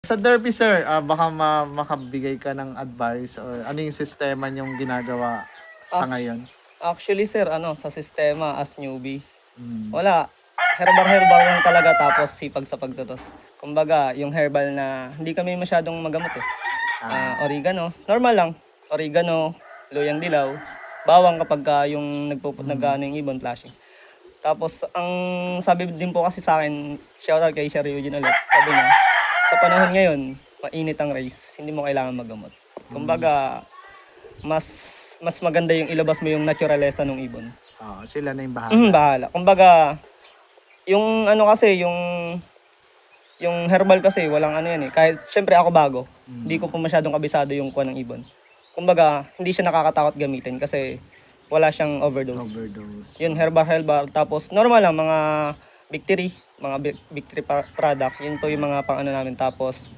Sa Derby sir, baka makabigay ka ng advice or ano yung sistema niyong ginagawa sa Ac- ngayon? Actually sir, sa sistema as newbie, Mm. wala. Herbal lang talaga tapos sipag sa pagtutos. Kumbaga, yung herbal na hindi kami masyadong magamot eh. Oregano, normal lang. Oregano, luyang dilaw, bawang kapag yung nagano yung ibon flashing. Tapos, ang sabi din po kasi sa akin, shoutout kay Sir Eugene ulit, sabi niya, sa panahon ngayon, mainit ang race, hindi mo kailangan magamot. Kumbaga, mas maganda yung ilabas mo yung naturalesa ng ibon. Sila na yung bahala. Bahala. Kumbaga, yung kasi, yung herbal kasi, walang ano yan eh. Kahit, syempre ako bago, hindi ko pa masyadong kabisado yung kuha ng ibon. Kumbaga, hindi siya nakakatakot gamitin kasi wala siyang overdose. Yun, herbal. Tapos, normal lang, mga victory product. Yun po yung mga pang ano namin. Tapos,